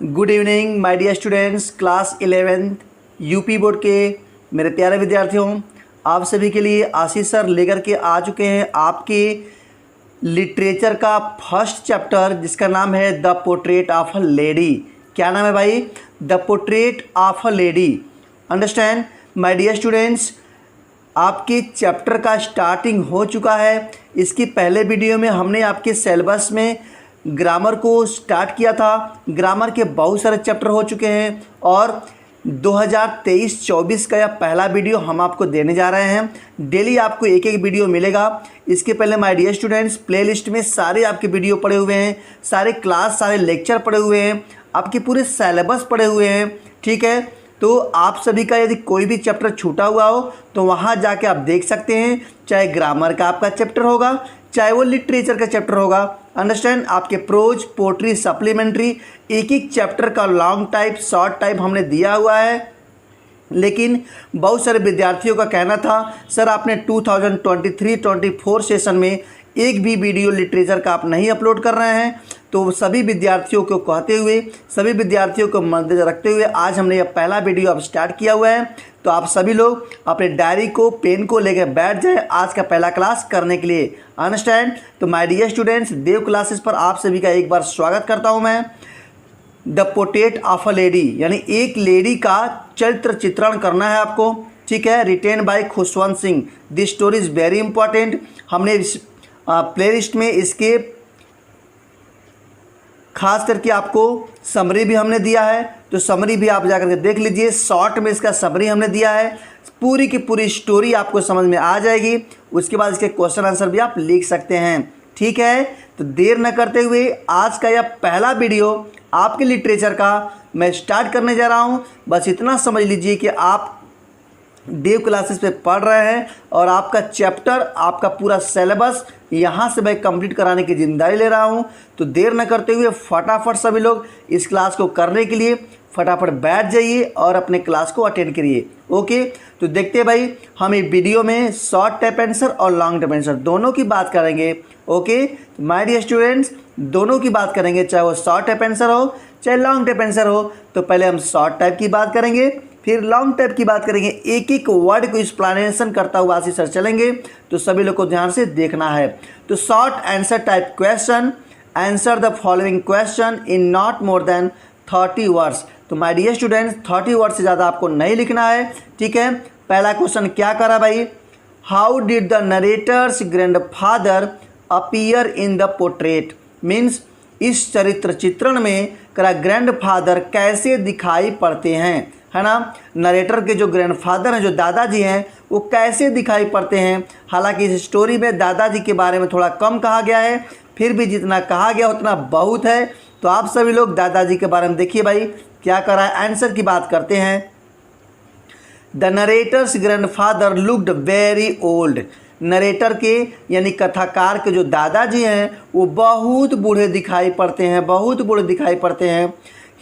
Good evening my dear students, class 11th UP board के मेरे प्यारे विद्यार्थियों, आप सभी के लिए आशीष सर लेकर के आ चुके हैं आपके लिटरेचर का फर्स्ट चैप्टर जिसका नाम है the portrait of a lady. क्या नाम है भाई? The portrait of a lady. Understand my dear students, आपके चैप्टर का स्टार्टिंग हो चुका है। इसकी पहले वीडियो में हमने आपके सिलेबस में ग्रामर को स्टार्ट किया था। ग्रामर के बहुत सारे चैप्टर हो चुके हैं और 2023-24 का यह पहला वीडियो हम आपको देने जा रहे हैं। डेली आपको एक एक वीडियो मिलेगा। इसके पहले माय डियर स्टूडेंट्स, प्लेलिस्ट में सारे आपके वीडियो पड़े हुए हैं, सारे क्लास, सारे लेक्चर पड़े हुए हैं, आपके पूरे सिलेबस पड़े हुए हैं। ठीक है, तो आप सभी का यदि कोई भी चैप्टर छूटा हुआ हो तो वहाँ जाके आप देख सकते हैं, चाहे ग्रामर का आपका चैप्टर होगा, चाहे वो लिटरेचर का चैप्टर होगा। अंडरस्टैंड, आपके प्रोज, पोट्री, सप्लीमेंट्री, एक एक चैप्टर का लॉन्ग टाइप, शॉर्ट टाइप हमने दिया हुआ है। लेकिन बहुत सारे विद्यार्थियों का कहना था सर आपने 2023-24 सेशन में एक भी वीडियो लिटरेचर का आप नहीं अपलोड कर रहे हैं। तो सभी विद्यार्थियों को कहते हुए, सभी विद्यार्थियों को मद्देनजर रखते हुए आज हमने यह पहला वीडियो अब स्टार्ट किया हुआ है। तो आप सभी लोग अपने डायरी को, पेन को लेकर बैठ जाएं आज का पहला क्लास करने के लिए। अंडरस्टैंड। तो my dear students, Dev classes पर आप सभी का एक बार स्वागत करता हूं मैं। The portrait of a lady यानी एक लेडी का चरित्र चित्रण करना है आपको। ठीक है, written by Khushwant Singh. This story is very important. हमने इस प्लेलिस्ट में इसके खास करके आपको समरी भी हमने दिया है, तो समरी भी आप जाकर के देख लीजिए। शॉर्ट में इसका समरी हमने दिया है, पूरी की पूरी स्टोरी आपको समझ में आ जाएगी। उसके बाद इसके क्वेश्चन आंसर भी आप लिख सकते हैं। ठीक है, तो देर न करते हुए आज का यह पहला वीडियो आपके लिटरेचर का मैं स्टार्ट करने जा रहा हूं। बस इतना समझ लीजिए कि आप देव क्लासेस पे पढ़ रहे हैं और आपका चैप्टर, आपका पूरा सिलेबस यहाँ से मैं कंप्लीट कराने की जिम्मेदारी ले रहा हूँ। तो देर न करते हुए फटाफट सभी लोग इस क्लास को करने के लिए फटाफट बैठ जाइए और अपने क्लास को अटेंड करिए। ओके, तो देखते हैं भाई, हम इस वीडियो में शॉर्ट टाइप आंसर और लॉन्ग टाइप आंसर दोनों की बात करेंगे। ओके माय डियर स्टूडेंट्स, दोनों की बात करेंगे, चाहे वो शॉर्ट टाइप आंसर हो चाहे लॉन्ग टाइप आंसर हो। तो पहले हम शॉर्ट टाइप की बात करेंगे, फिर लॉन्ग टाइप की बात करेंगे। एक एक वर्ड को एक्सप्लेनेशन करता हुआ आशीष सर चलेंगे, तो सभी लोग को ध्यान से देखना है। तो short answer type question, answer the following question in not more than 30 words. तो माय डियर स्टूडेंट्स, 30 वर्ड से ज़्यादा आपको नहीं लिखना है। ठीक है, पहला क्वेश्चन क्या करा भाई? How did the narrator's grandfather appear in the portrait? Means इस चरित्र चित्रण में ग्रैंडफादर कैसे दिखाई पड़ते हैं, है ना। नरेटर के जो ग्रैंडफादर हैं, जो दादाजी हैं, वो कैसे दिखाई पड़ते हैं। हालांकि इस स्टोरी में दादाजी के बारे में थोड़ा कम कहा गया है, फिर भी जितना कहा गया उतना बहुत है। तो आप सभी लोग दादाजी के बारे में देखिए भाई क्या करा है। आंसर की बात करते हैं। The narrator's grandfather looked very old. Narrator के यानी कथाकार के जो दादाजी हैं वो बहुत बूढ़े दिखाई पड़ते हैं, बहुत बूढ़े दिखाई पड़ते हैं।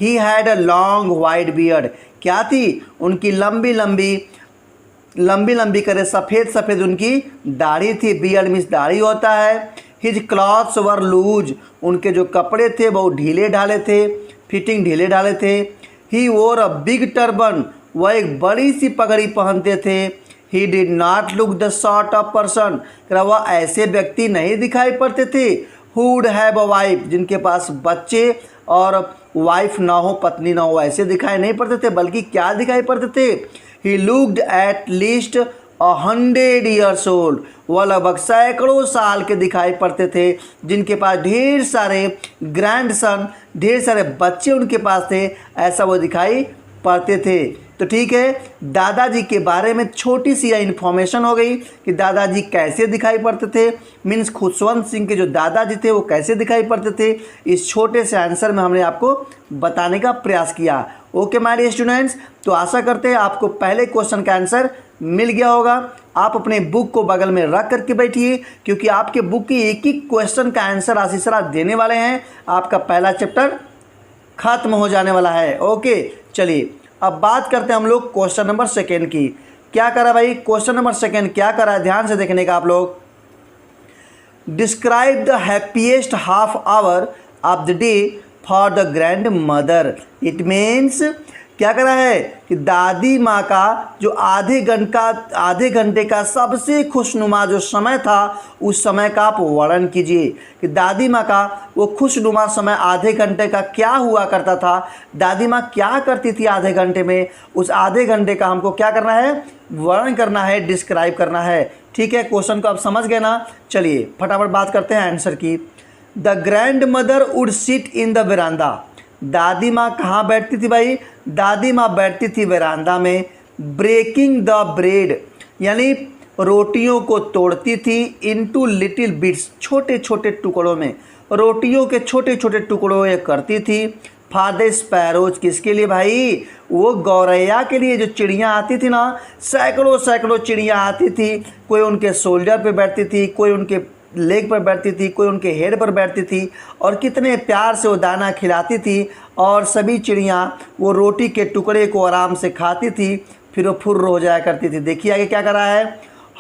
He had a long white beard. क्या थी? उनकी लंबी लंबी करे सफ़ेद सफ़ेद उनकी दाढ़ी थी। बियर्ड मीन्स दाढ़ी होता है। हिज क्लॉथ्स वर लूज। उनके जो कपड़े थे वो ढीले ढाले थे, फिटिंग ढीले ढाले थे। ही वोर अ बिग टर्बन। वह एक बड़ी सी पगड़ी पहनते थे। He did not look the sort of person. वह ऐसे व्यक्ति नहीं दिखाई पड़ते थे who would have a wife, जिनके पास बच्चे और वाइफ ना हो, पत्नी ना हो, ऐसे दिखाई नहीं पड़ते थे। बल्कि क्या दिखाई पड़ते थे? He looked at least 100 years old। वह लगभग सैकड़ों साल के दिखाई पड़ते थे, जिनके पास ढेर सारे ग्रैंडसन, ढेर सारे बच्चे उनके पास थे, ऐसा वो दिखाई पड़ते थे। तो ठीक है, दादाजी के बारे में छोटी सी यह इन्फॉर्मेशन हो गई कि दादाजी कैसे दिखाई पड़ते थे। मीन्स खुशवंत सिंह के जो दादाजी थे वो कैसे दिखाई पड़ते थे, इस छोटे से आंसर में हमने आपको बताने का प्रयास किया। ओके माय डियर स्टूडेंट्स, तो आशा करते हैं आपको पहले क्वेश्चन का आंसर मिल गया होगा। आप अपने बुक को बगल में रख करके बैठिए, क्योंकि आपके बुक के एक एक क्वेश्चन का आंसर आशीष सर देने वाले हैं। आपका पहला चैप्टर खत्म हो जाने वाला है। ओके, चलिए अब बात करते हैं हम लोग क्वेश्चन नंबर 2 की। क्या करा भाई? क्वेश्चन नंबर 2 क्या करा है, ध्यान से देखने का आप लोग। Describe the happiest half hour of the day for the grand mother. It means क्या करा है कि दादी माँ का जो आधे घंटे का सबसे खुशनुमा जो समय था, उस समय का आप वर्णन कीजिए कि दादी माँ का वो खुशनुमा समय आधे घंटे का क्या हुआ करता था, दादी माँ क्या करती थी आधे घंटे में, उस आधे घंटे का हमको क्या करना है, वर्णन करना है, डिस्क्राइब करना है। ठीक है, क्वेश्चन को आप समझ गए ना। चलिए फटाफट बात करते हैं आंसर की। The grand mother would sit in the veranda. दादी माँ कहाँ बैठती थी भाई, दादी माँ बैठती थी वेरांडा में। ब्रेकिंग द ब्रेड यानी रोटियों को तोड़ती थी इनटू लिटिल बिट्स, छोटे छोटे टुकड़ों में रोटियों के छोटे छोटे टुकड़ों ये करती थी। फादर स्पैरोज किसके लिए भाई, वो गौरैया के लिए। जो चिड़ियाँ आती थी ना, सैकड़ों सैकड़ों चिड़ियाँ आती थी, कोई उनके शोल्डर पे बैठती थी, कोई उनके लेग पर बैठती थी, कोई उनके हेड पर बैठती थी, और कितने प्यार से वो दाना खिलाती थी, और सभी चिड़ियाँ वो रोटी के टुकड़े को आराम से खाती थी, फिर वो फुर्र हो जाया करती थी। देखिए आगे क्या करा है,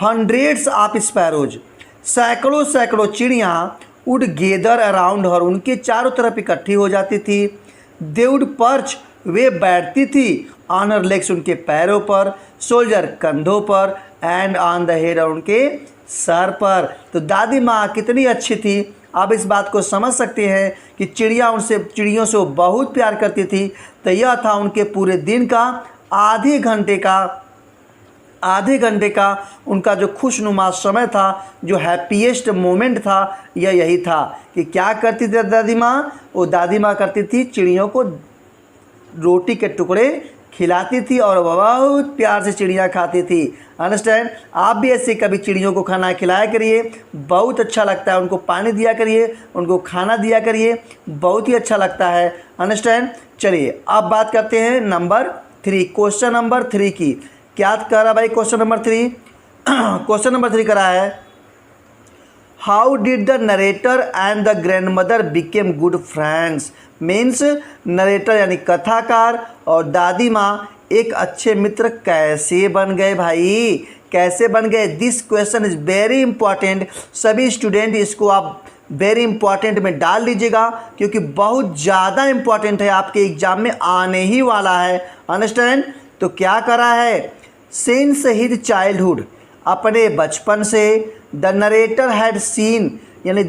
हंड्रेड्स ऑफ स्पैरोज, सैकड़ों सैकड़ों चिड़ियाँ वुड गेदर अराउंड हर, उनके चारों तरफ इकट्ठी हो जाती थी। दे वुड पर्च, वे बैठती थी ऑन हर लेग्स, उनके पैरों पर, सोल्जर कंधों पर, एंड ऑन द हेड, उनके सर पर। तो दादी माँ कितनी अच्छी थी, आप इस बात को समझ सकते हैं कि चिड़ियों से वो बहुत प्यार करती थी। तो यह था उनके पूरे दिन का आधे घंटे का उनका जो खुशनुमा समय था, जो हैप्पीएस्ट मोमेंट था, यह यही था कि क्या करती थी दादी माँ, वो दादी माँ करती थी चिड़ियों को रोटी के टुकड़े खिलाती थी और बहुत प्यार से चिड़ियाँ खाती थी। अंडरस्टैंड, आप भी ऐसे कभी चिड़ियों को खाना खिलाया करिए, बहुत अच्छा लगता है। उनको पानी दिया करिए, उनको खाना दिया करिए, बहुत ही अच्छा लगता है। अंडरस्टैंड। चलिए अब बात करते हैं नंबर 3, क्वेश्चन नंबर 3 की। क्या करा भाई क्वेश्चन नंबर 3? क्वेश्चन नंबर 3 करा है, how did the narrator and the grand mother became good friends. Means narrator यानी कथाकार और दादी माँ एक अच्छे मित्र कैसे बन गए भाई, कैसे बन गए। This question is very important. सभी स्टूडेंट इसको आप वेरी इंपॉर्टेंट में डाल दीजिएगा, क्योंकि बहुत ज़्यादा इंपॉर्टेंट है, आपके एग्जाम में आने ही वाला है। अंडरस्टैंड। तो क्या करा है, सिंस हिज चाइल्डहुड, अपने बचपन से, द नरेटर हैड सीन यानी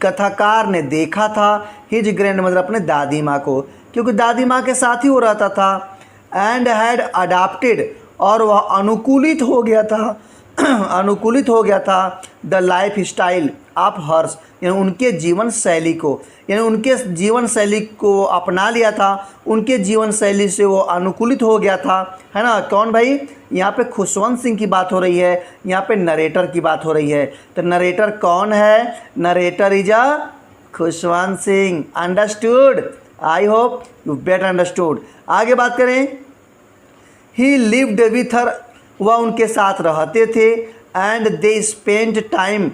कथाकार ने देखा था, हिज ग्रैंड मदर अपने दादी माँ को, क्योंकि दादी माँ के साथ ही वो रहता था। एंड हैड अडाप्टेड, और वह अनुकूलित हो गया था अनुकूलित हो गया था the life style of hers, यानी उनके जीवन शैली को, यानी उनके जीवन शैली को अपना लिया था, उनके जीवन शैली से वो अनुकूलित हो गया था, है ना। कौन भाई, यहाँ पे खुशवंत सिंह की बात हो रही है, यहाँ पे नरेटर की बात हो रही है। तो नरेटर कौन है, narrator is a Khushwant Singh. Understood, I hope you better understood. आगे बात करें, ही लिव्ड विथ हर, वह उनके साथ रहते थे। And they spend time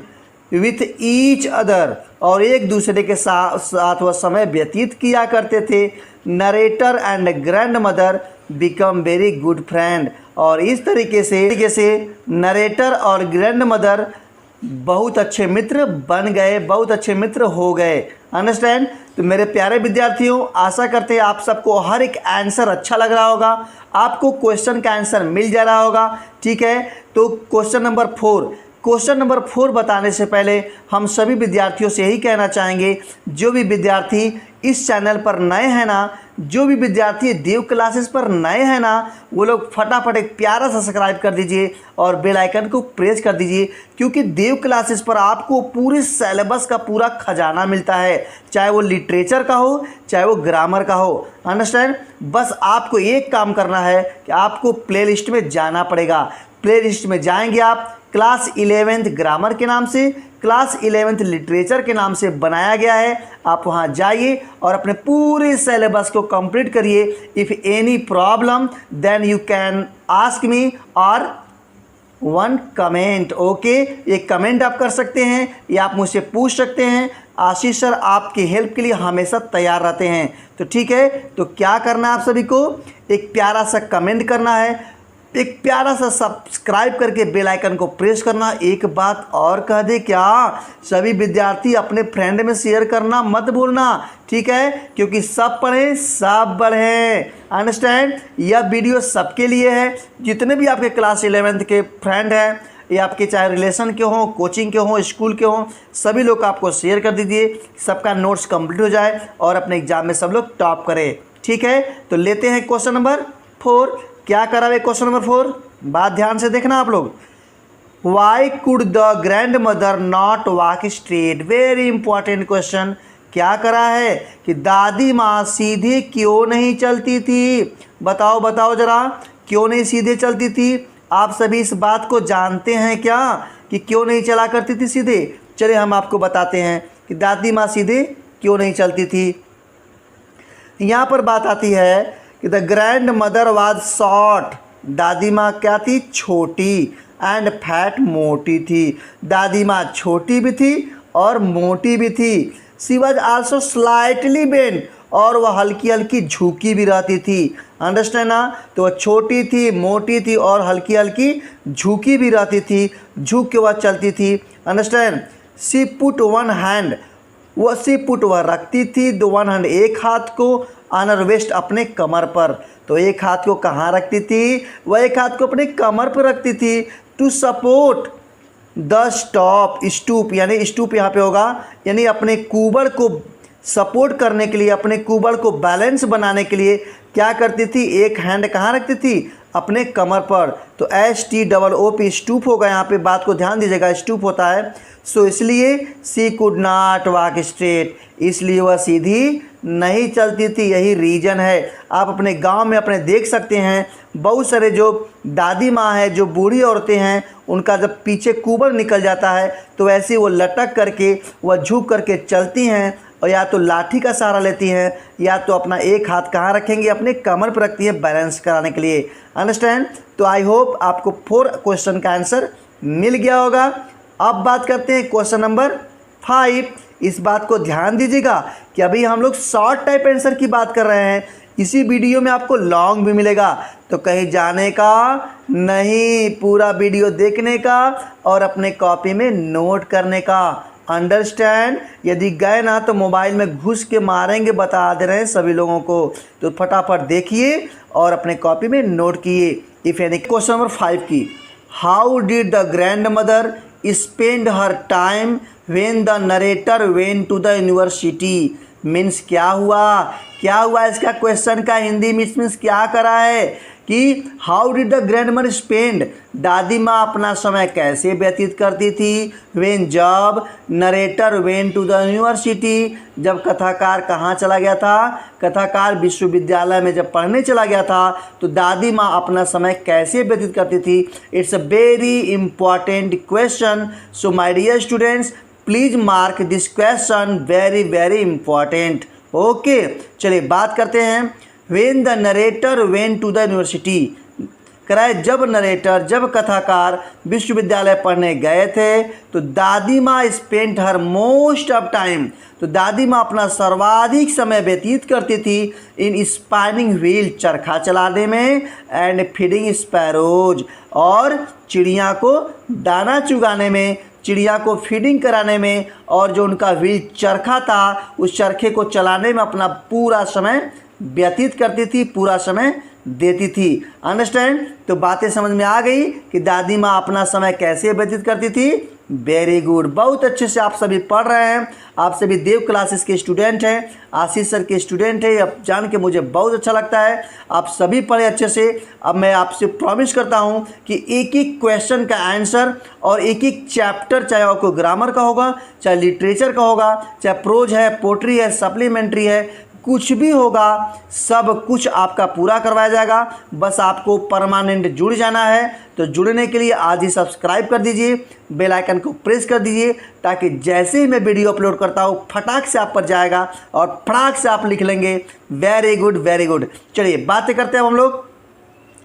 with each other, और एक दूसरे के साथ वह समय व्यतीत किया करते थे। Narrator and grand mother become very good friend, और इस तरीके से नरेटर और ग्रैंड मदर बहुत अच्छे मित्र बन गए, बहुत अच्छे मित्र हो गए। अंडरस्टैंड। तो मेरे प्यारे विद्यार्थियों, आशा करते हैं आप सबको हर एक आंसर अच्छा लग रहा होगा, आपको क्वेश्चन का आंसर मिल जा रहा होगा। ठीक है, तो क्वेश्चन नंबर 4 बताने से पहले हम सभी विद्यार्थियों से यही कहना चाहेंगे, जो भी विद्यार्थी इस चैनल पर नए हैं ना, जो भी विद्यार्थी देव क्लासेस पर नए हैं ना, वो लोग फटाफट एक प्यारा सा सब्सक्राइब कर दीजिए और बेल आइकन को प्रेस कर दीजिए, क्योंकि देव क्लासेस पर आपको पूरे सिलेबस का पूरा खजाना मिलता है, चाहे वो लिटरेचर का हो, चाहे वो ग्रामर का हो। अंडरस्टैंड। बस आपको एक काम करना है कि आपको प्लेलिस्ट में जाना पड़ेगा। प्लेलिस्ट में जाएंगे आप, क्लास 11th ग्रामर के नाम से, क्लास 11th लिटरेचर के नाम से बनाया गया है। आप वहां जाइए और अपने पूरे सिलेबस को कंप्लीट करिए। If any problem then you can ask me और वन कमेंट। ओके, एक कमेंट आप कर सकते हैं या आप मुझसे पूछ सकते हैं। आशीष सर आपकी हेल्प के लिए हमेशा तैयार रहते हैं। तो ठीक है, तो क्या करना है आप सभी को, एक प्यारा सा कमेंट करना है, एक प्यारा सा सब्सक्राइब करके बेल आइकन को प्रेस करना। एक बात और कह दे क्या, सभी विद्यार्थी अपने फ्रेंड में शेयर करना मत भूलना, ठीक है, क्योंकि सब पढ़ें सब बढ़ें। अंडरस्टैंड, यह वीडियो सबके लिए है, जितने भी आपके क्लास 11th के फ्रेंड हैं, ये आपके चाहे रिलेशन के हों, कोचिंग के हों, स्कूल के हों, सभी लोग आपको शेयर कर दीजिए, सबका नोट्स कंप्लीट हो जाए और अपने एग्जाम में सब लोग टॉप करें, ठीक है। तो लेते हैं क्वेश्चन नंबर 4। क्या करा है क्वेश्चन नंबर 4, बात ध्यान से देखना आप लोग। Y could the grand mother not walk straight, very important question. क्या करा है कि दादी माँ सीधे क्यों नहीं चलती थी, बताओ बताओ जरा, क्यों नहीं सीधे चलती थी। आप सभी इस बात को जानते हैं क्या कि क्यों नहीं चला करती थी सीधे। चलिए हम आपको बताते हैं कि दादी माँ सीधे क्यों नहीं चलती थी। यहाँ पर बात आती है कि the grand mother was short, दादी माँ क्या थी, छोटी, एंड फैट, मोटी थी। दादी माँ छोटी भी थी और मोटी भी थी। She was also slightly bent, और वह हल्की हल्की झुकी भी रहती थी। अंडरस्टैंड ना, तो वह छोटी थी, मोटी थी और हल्की हल्की झुकी भी रहती थी, झुक के वह चलती थी। अंडरस्टैंड, सी पुट वन हैंड, वह रखती थी द वन हैंड, एक हाथ को ऑन हर वेस्ट, अपने कमर पर। तो एक हाथ को कहाँ रखती थी, वह एक हाथ को अपने कमर पर रखती थी। टू सपोर्ट द स्टूप, यानी स्टूप यहाँ पे होगा, यानी अपने कुबड़ को सपोर्ट करने के लिए, अपने कुबड़ को बैलेंस बनाने के लिए क्या करती थी, एक हैंड कहाँ रखती थी, अपने कमर पर। तो STOOP स्टूप होगा, यहाँ पे बात को ध्यान दीजिएगा, स्टूप होता है। सो इसलिए सी कुड नॉट वॉक स्ट्रेट, इसलिए वह सीधी नहीं चलती थी, यही रीजन है। आप अपने गांव में अपने देख सकते हैं, बहुत सारे जो दादी माँ है, जो बूढ़ी औरतें हैं, उनका जब पीछे कुबड़ निकल जाता है तो ऐसे वो लटक करके, वह झुक करके चलती हैं, और या तो लाठी का सहारा लेती हैं, या तो अपना एक हाथ कहाँ रखेंगी, अपने कमर पर रखती है बैलेंस कराने के लिए। अंडरस्टैंड, तो आई होप आपको 4 क्वेश्चन का आंसर मिल गया होगा। अब बात करते हैं क्वेश्चन नंबर 5। इस बात को ध्यान दीजिएगा कि अभी हम लोग शॉर्ट टाइप आंसर की बात कर रहे हैं, इसी वीडियो में आपको लॉन्ग भी मिलेगा, तो कहीं जाने का नहीं, पूरा वीडियो देखने का और अपने कॉपी में नोट करने का। अंडरस्टैंड, यदि गए ना तो मोबाइल में घुस के मारेंगे, बता दे रहे हैं सभी लोगों को, तो फटाफट देखिए और अपने कॉपी में नोट किए। इफ एनी क्वेश्चन नंबर 5 की, how did the grand mother spend her time when the narrator went to the university, means क्या हुआ इसका क्वेश्चन का हिंदी मीन्स क्या करा है कि how did the grand mother spend, दादी माँ अपना समय कैसे व्यतीत करती थी, व्हेन, जब, narrator went to the university, जब कथाकार कहाँ चला गया था, कथाकार विश्वविद्यालय में जब पढ़ने चला गया था, तो दादी माँ अपना समय कैसे व्यतीत करती थी। It's a very important question, so my dear students please mark this question, very very important. Okay, चलिए बात करते हैं। When the narrator went to the university, कराए जब कथाकार विश्वविद्यालय पढ़ने गए थे, तो दादी माँ spent her most of time, तो दादी माँ अपना सर्वाधिक समय व्यतीत करती थी इन स्पाइनिंग व्हील, चरखा चलाने में, एंड फीडिंग स्पैरोज, और चिड़िया को दाना चुगाने में, चिड़िया को फीडिंग कराने में, और जो उनका व्हील चरखा था उस चरखे को चलाने में अपना पूरा समय व्यतीत करती थी, पूरा समय देती थी। अंडरस्टैंड, तो बातें समझ में आ गई कि दादी माँ अपना समय कैसे व्यतीत करती थी। वेरी गुड, बहुत अच्छे से आप सभी पढ़ रहे हैं, आप सभी देव क्लासेस के स्टूडेंट हैं, आशीष सर के स्टूडेंट हैं, अब जान के मुझे बहुत अच्छा लगता है, आप सभी पढ़े अच्छे से। अब मैं आपसे प्रॉमिस करता हूं कि एक एक क्वेश्चन का आंसर और एक एक चैप्टर, चाहे आपको ग्रामर का होगा, चाहे लिटरेचर का होगा, चाहे प्रोज है, पोट्री है, सप्लीमेंट्री है, कुछ भी होगा, सब कुछ आपका पूरा करवाया जाएगा। बस आपको परमानेंट जुड़ जाना है, तो जुड़ने के लिए आज ही सब्सक्राइब कर दीजिए, बेल आइकन को प्रेस कर दीजिए, ताकि जैसे ही मैं वीडियो अपलोड करता हूँ फटाक से आप पर जाएगा और फटाक से आप लिख लेंगे। Very good very good. चलिए बातें करते हैं हम लोग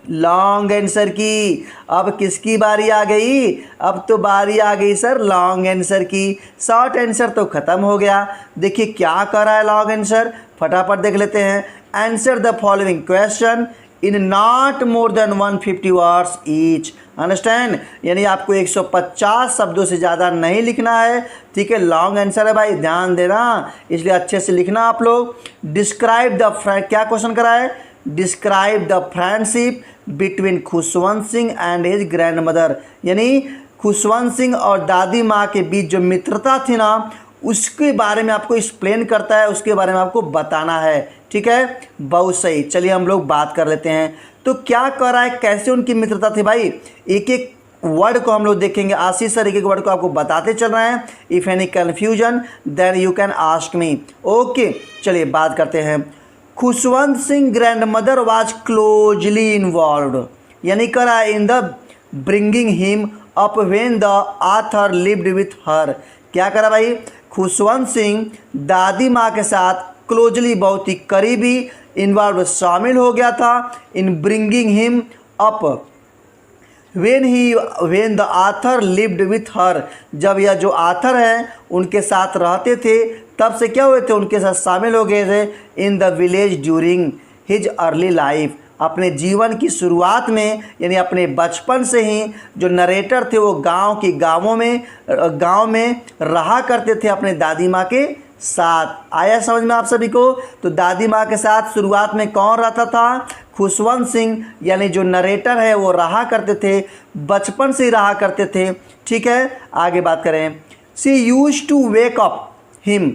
लॉन्ग आंसर की। अब किसकी बारी आ गई, अब तो बारी आ गई सर लॉन्ग आंसर की। शॉर्ट आंसर तो ख़त्म हो गया। देखिए क्या कर रहा है लॉन्ग आंसर, फटाफट देख लेते हैं। Answer the following question in not more than 150 words each. Understand, यानी आपको 150 शब्दों से ज़्यादा नहीं लिखना है। ठीक है, लॉन्ग आंसर है भाई, ध्यान देना, इसलिए अच्छे से लिखना आप लोग। डिस्क्राइब द क्या क्वेश्चन करा है, describe the friendship between Khushwant Singh and his grand mother, यानी खुशवंत सिंह और दादी माँ के बीच जो मित्रता थी ना, उसके बारे में आपको एक्सप्लेन करता है, उसके बारे में आपको बताना है। ठीक है, बहुत सही। चलिए हम लोग बात कर लेते हैं, तो क्या कर रहा है, कैसे उनकी मित्रता थी भाई, एक एक वर्ड को हम लोग देखेंगे। आशीष सर एक एक वर्ड को आपको बताते चल रहे हैं। If any confusion then you can ask me. Okay, चलिए बात करते हैं। Khushwant Singh grand mother was closely involve, यानी करा in the bringing him up when the author lived with her. क्या करा भाई, खुशवंत सिंह दादी माँ के साथ क्लोजली, बहुत ही करीबी, इन्वॉल्व, शामिल हो गया था, in bringing him up when the author lived with हर, जब यह जो ऑथर है उनके साथ रहते थे, तब से क्या हुए थे, उनके साथ शामिल हो गए थे। In the village during his early life, अपने जीवन की शुरुआत में, यानी अपने बचपन से ही जो नरेटर थे वो गाँव में रहा करते थे अपने दादी माँ के साथ। आया समझ में आप सभी को? तो दादी माँ के साथ शुरुआत में कौन रहता था, खुशवंत सिंह, यानी जो नरेटर है वो रहा करते थे, बचपन से ही रहा करते थे। ठीक है, आगे बात करें। She used to wake up him,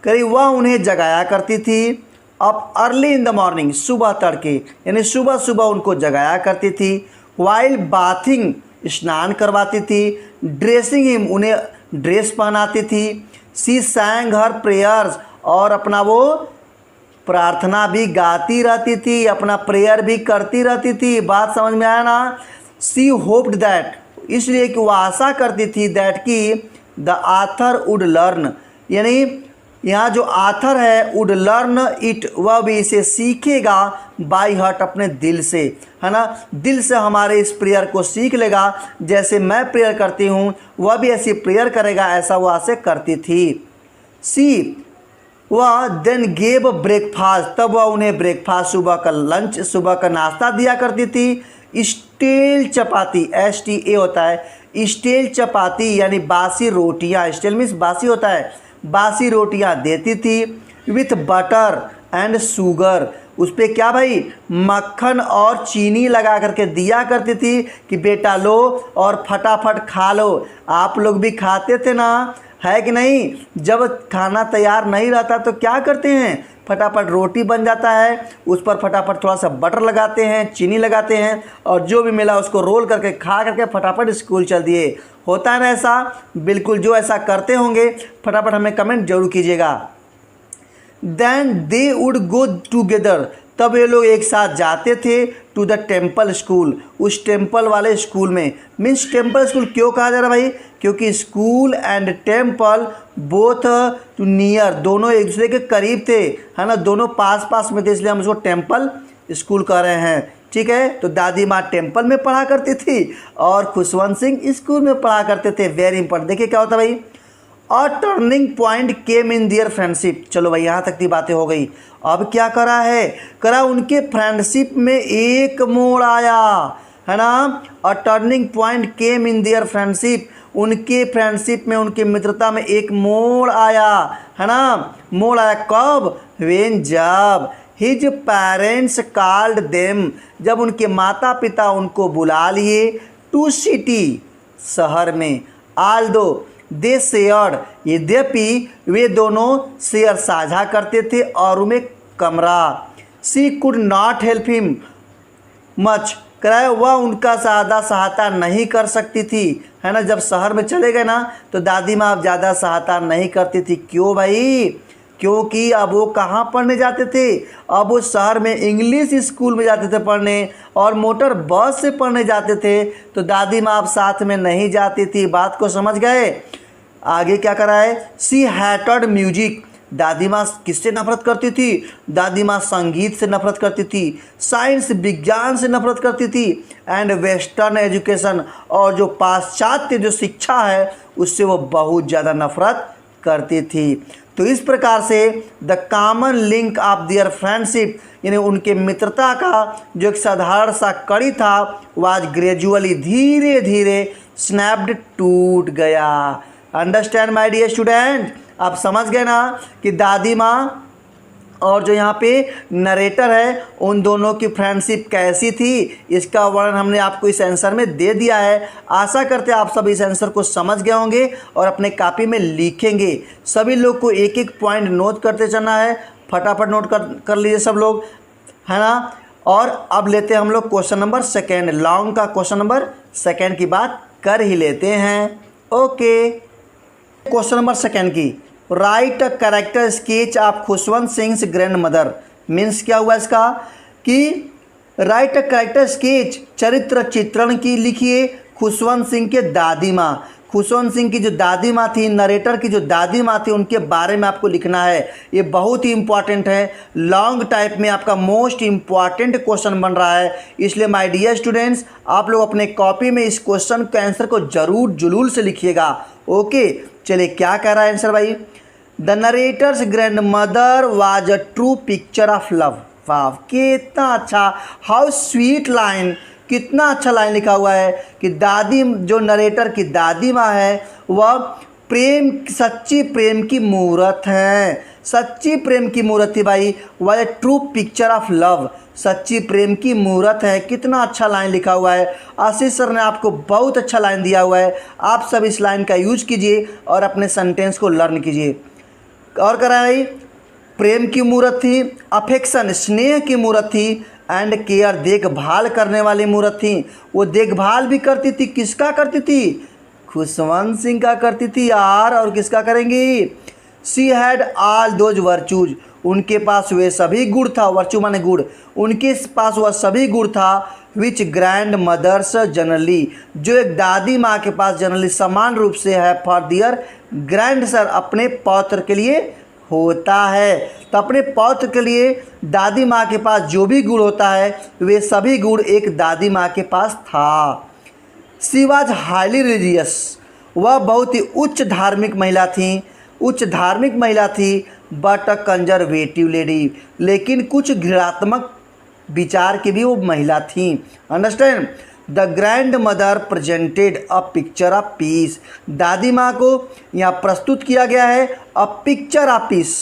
करीब वह उन्हें जगाया करती थी। Up early in the morning, सुबह तड़के, यानी सुबह सुबह उनको जगाया करती थी। वाइल बाथिंग, स्नान करवाती थी। ड्रेसिंग हिम, उन्हें ड्रेस पहनाती थी। सी सैंग हर प्रेयर्स, और अपना वो प्रार्थना भी गाती रहती थी, अपना प्रेयर भी करती रहती थी। बात समझ में आया ना? सी होप्ड दैट, इसलिए कि वह आशा करती थी, दैट कि द आथर वुड लर्न, यानी यहाँ जो आथर है वुड लर्न इट, वह भी इसे सीखेगा बाय हार्ट, अपने दिल से, है ना, दिल से हमारे इस प्रेयर को सीख लेगा। जैसे मैं प्रेयर करती हूँ वह भी ऐसी प्रेयर करेगा, ऐसा वह से करती थी। सी वह देन गेव ब्रेकफास्ट, तब वह उन्हें ब्रेकफास्ट, सुबह का लंच, सुबह का नाश्ता दिया करती थी। स्टील चपाती, STA होता है, स्टील चपाती यानी बासी रोटियाँ, स्टील मीन्स बासी होता है, बासी रोटियाँ देती थी। विथ बटर एंड शुगर, उस पर क्या भाई, मक्खन और चीनी लगा करके दिया करती थी कि बेटा लो और फटाफट खा लो। आप लोग भी खाते थे ना, है कि नहीं? जब खाना तैयार नहीं रहता तो क्या करते हैं, फटाफट रोटी बन जाता है, उस पर फटाफट थोड़ा सा बटर लगाते हैं, चीनी लगाते हैं, और जो भी मिला उसको रोल करके खा करके फटाफट स्कूल चल दिए। होता है ना ऐसा? बिल्कुल, जो ऐसा करते होंगे फटाफट हमें कमेंट जरूर कीजिएगा। Then they would go together, तब ये लोग एक साथ जाते थे टू द टेम्पल स्कूल, उस टेम्पल वाले स्कूल में। मीन्स टेम्पल स्कूल क्यों कहा जा रहा है भाई, क्योंकि school and temple both too near, दोनों एक दूसरे के करीब थे, है ना, दोनों पास पास में थे, इसलिए हम उसको टेम्पल स्कूल कह रहे हैं। ठीक है, तो दादी माँ टेम्पल में पढ़ा करती थी और खुशवंत सिंह स्कूल में पढ़ा करते थे। वेरी इंपॉर्टेंट, देखिए क्या होता है भाई, a turning point came in their friendship. चलो भाई, यहाँ तक की बातें हो गई। अब क्या करा है, करा उनके फ्रेंडशिप में एक मोड़ आया, है ना। A turning point came in their friendship, उनके फ्रेंडशिप में, उनकी मित्रता में एक मोड़ आया, है ना। मोड़ आया कब, व्हेन, जब हिज पेरेंट्स कॉल्ड देम, जब उनके माता पिता उनको बुला लिए, टू सिटी, शहर में। आल्दो दे शेयर्ड, यद्यपि वे दोनों शेयर साझा करते थे और में कमरा। She could not help him much, कराया वह उनका ज़्यादा सहायता नहीं कर सकती थी, है ना। जब शहर में चले गए ना तो दादी माँ अब ज़्यादा सहायता नहीं करती थी। क्यों भाई, क्योंकि अब वो कहाँ पढ़ने जाते थे, अब वो शहर में इंग्लिश स्कूल में जाते थे पढ़ने, और मोटर बस से पढ़ने जाते थे, तो दादी माँ अब साथ में नहीं जाती थी। बात को समझ गए? आगे क्या करा है, सी हैटेड म्यूजिक, दादी माँ किससे नफरत करती थी, दादी माँ संगीत से नफरत करती थी, साइंस विज्ञान से नफरत करती थी, एंड वेस्टर्न एजुकेशन, और जो पाश्चात्य जो शिक्षा है उससे वो बहुत ज़्यादा नफरत करती थी। तो इस प्रकार से the common link of their friendship, यानी उनके मित्रता का जो एक साधारण सा कड़ी था, वाज ग्रेजुअली, धीरे धीरे, स्नैप्ड, टूट गया। अंडरस्टैंड माय डियर स्टूडेंट, आप समझ गए ना कि दादी माँ और जो यहाँ पे नरेटर है उन दोनों की फ्रेंडशिप कैसी थी, इसका वर्णन हमने आपको इस आंसर में दे दिया है। आशा करते हैं आप सब इस आंसर को समझ गए होंगे और अपने कॉपी में लिखेंगे। सभी लोग को एक एक पॉइंट नोट करते चलना है, फटाफट नोट कर लीजिए सब लोग, है ना। और अब लेते हैं हम लोग क्वेश्चन नंबर सेकेंड, लॉन्ग का क्वेश्चन नंबर सेकेंड की बात कर ही लेते हैं। ओके, क्वेश्चन नंबर सेकेंड की, right a character sketch of Khushwant Singh grand mother. Means क्या हुआ इसका कि राइट अ कैरेक्टर स्केच, चरित्र चित्रण की लिखिए खुशवंत सिंह के दादी माँ। खुशवंत सिंह की जो दादी माँ थी, नरेटर की जो दादी माँ थी, उनके बारे में आपको लिखना है। ये बहुत ही इंपॉर्टेंट है, लॉन्ग टाइप में आपका मोस्ट इंपॉर्टेंट क्वेश्चन बन रहा है। इसलिए माय डियर स्टूडेंट्स, आप लोग अपने कॉपी में इस क्वेश्चन के आंसर को जरूर जुलूल से लिखिएगा। ओके, चलिए क्या कह रहा है आंसर भाई। The narrator's grand mother was a true picture of love. वाह, कितना अच्छा, हाउ स्वीट लाइन, कितना अच्छा लाइन लिखा हुआ है कि दादी, जो नरेटर की दादी माँ है, वह प्रेम, सच्ची प्रेम की मूर्त है। सच्ची प्रेम की मूर्त थी भाई, वह ट्रू पिक्चर ऑफ लव, सच्ची प्रेम की मूर्त है। कितना अच्छा लाइन लिखा हुआ है। आशीष सर ने आपको बहुत अच्छा लाइन दिया हुआ है, आप सब इस लाइन का यूज कीजिए और अपने सेंटेंस को लर्न कीजिए। और करा भाई, प्रेम की मूर्त थी, अफेक्शन, स्नेह की मूर्त थी, एंड केयर, देखभाल करने वाली मूर्त थी। वो देखभाल भी करती थी, किसका करती थी? खुशवंत सिंह का करती थी यार, और किसका करेंगी? She had all those virtues, उनके पास वे सभी गुण था, वर्चू माने गुण, उनके पास वह सभी गुण था, विच ग्रैंड मदर्स जनरली, जो एक दादी माँ के पास जनरली समान रूप से है, फॉर दियर ग्रैंड सर, अपने पौत्र के लिए होता है। तो अपने पौत्र के लिए दादी माँ के पास जो भी गुण होता है, वे सभी गुण एक दादी माँ के पास था। शी वॉज हाईली रिलीजियस, वह बहुत ही उच्च धार्मिक महिला थी, उच्च धार्मिक महिला थी, बट अ कंजर्वेटिव लेडी, लेकिन कुछ घृणात्मक विचार की भी वो महिला थी। Understand. The grand mother presented a picture of peace, दादी माँ को यहाँ प्रस्तुत किया गया है अ पिक्चर ऑफ पीस।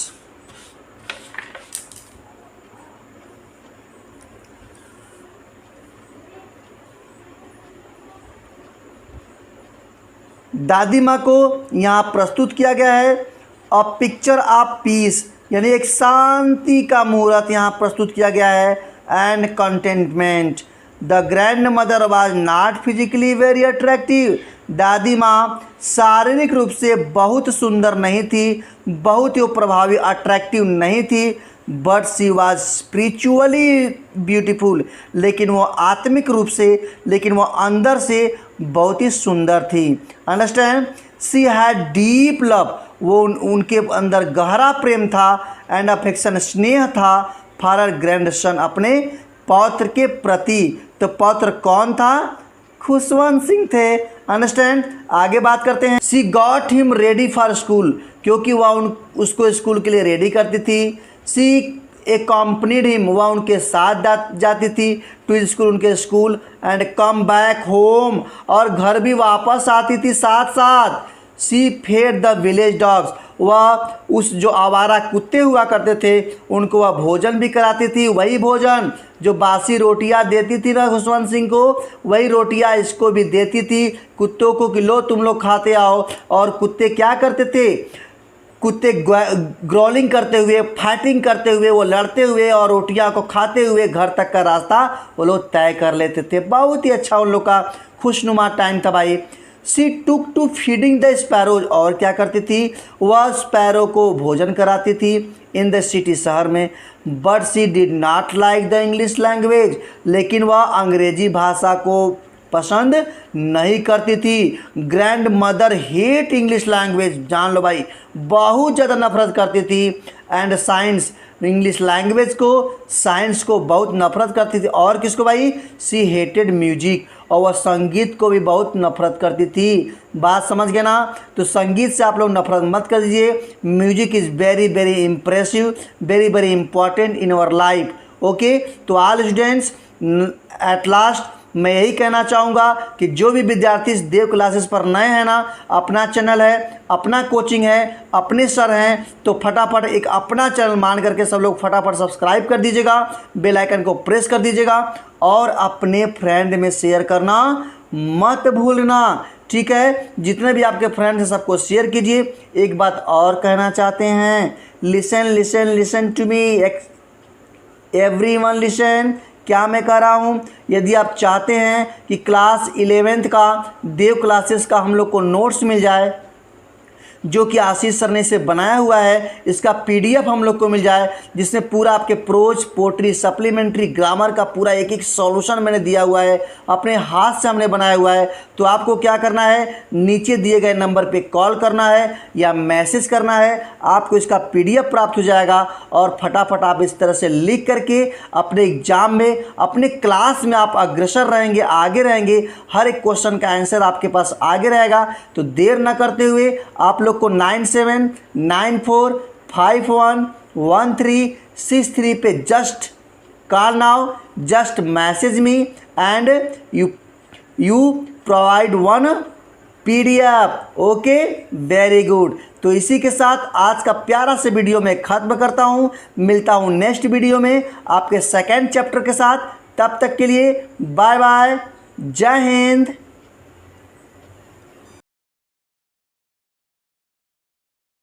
दादी माँ को यहाँ प्रस्तुत किया गया है अ पिक्चर ऑफ पीस, यानी एक शांति का मूर्त यहाँ प्रस्तुत किया गया है, and contentment. The grand mother was not physically very attractive, दादी माँ शारीरिक रूप से बहुत सुंदर नहीं थी, बहुत ही प्रभावी, अट्रैक्टिव नहीं थी, but she was spiritually beautiful, लेकिन वो आत्मिक रूप से, लेकिन वो अंदर से बहुत ही सुंदर थी। Understand. She had deep love, वो उनके अंदर गहरा प्रेम था, एंड अफेक्शन, स्नेह था, फॉर हर ग्रैंडसन, अपने पौत्र के प्रति। तो पौत्र कौन था? खुशवंत सिंह थे। अंडरस्टैंड। आगे बात करते हैं। She got him ready for school, क्योंकि वह उसको स्कूल के लिए रेडी करती थी। शी एक्कम्पनीड हिम, वह उनके साथ जाती थी टू स्कूल, उनके school, and come back home, और घर भी वापस आती थी साथ साथ। She fed the village dogs, वह उस जो आवारा कुत्ते हुआ करते थे उनको वह भोजन भी कराती थी, वही भोजन जो बासी रोटियां देती थी ना खुशवंत सिंह को, वही रोटियां इसको भी देती थी कुत्तों को कि लो तुम लोग खाते आओ। और कुत्ते क्या करते थे? कुत्ते ग्रोलिंग करते हुए, फाइटिंग करते हुए, वो लड़ते हुए और रोटियां को खाते हुए घर तक का रास्ता वो लोग तय कर लेते थे। बहुत ही अच्छा उन लोग का खुशनुमा टाइम था भाई। She took to feeding the sparrows, और क्या करती थी? वह स्पैरो को भोजन कराती थी इन द सिटी, शहर में। But she did not like the English language, लेकिन वह अंग्रेजी भाषा को पसंद नहीं करती थी। Grand mother hate English language, जान लो भाई, बहुत ज़्यादा नफरत करती थी। एंड साइंस, इंग्लिश लैंग्वेज को, साइंस को बहुत नफरत करती थी। और किसको भाई? शी हेटेड म्यूजिक, और वह संगीत को भी बहुत नफरत करती थी। बात समझ गए ना? तो संगीत से आप लोग नफरत मत कर दीजिए। Music is very very impressive, very very important in our life. Okay, तो ऑल स्टूडेंट्स, एट लास्ट मैं यही कहना चाहूँगा कि जो भी विद्यार्थी इस देव क्लासेस पर नए हैं ना, अपना चैनल है, अपना कोचिंग है, अपने सर हैं, तो फटाफट एक अपना चैनल मान करके सब लोग फटाफट सब्सक्राइब कर दीजिएगा, बेल आइकन को प्रेस कर दीजिएगा और अपने फ्रेंड में शेयर करना मत भूलना। ठीक है, जितने भी आपके फ्रेंड्स हैं सबको शेयर कीजिए। एक बात और कहना चाहते हैं, listen listen listen to me everyone, listen. क्या मैं कह रहा हूँ, यदि आप चाहते हैं कि क्लास 11th का देव क्लासेस का हम लोग को नोट्स मिल जाए, जो कि आशीष सर ने इसे बनाया हुआ है, इसका पीडीएफ हम लोग को मिल जाए, जिसमें पूरा आपके प्रोज, पोट्री, सप्लीमेंट्री, ग्रामर का पूरा एक एक सॉल्यूशन मैंने दिया हुआ है, अपने हाथ से हमने बनाया हुआ है, तो आपको क्या करना है, नीचे दिए गए नंबर पे कॉल करना है या मैसेज करना है, आपको इसका पीडीएफ प्राप्त हो जाएगा और फटाफट आप इस तरह से लिख करके अपने एग्जाम में, अपने क्लास में आप अग्रसर रहेंगे, आगे रहेंगे, हर एक क्वेश्चन का आंसर आपके पास आगे रहेगा। तो देर न करते हुए आप लोग को 9794511363 पे just call now, just message me and you provide one PDF. Okay, very good. तो इसी के साथ आज का प्यारा से वीडियो मैं ख़त्म करता हूँ। मिलता हूँ नेक्स्ट वीडियो में आपके सेकेंड चैप्टर के साथ। तब तक के लिए बाय बाय, जय हिंद।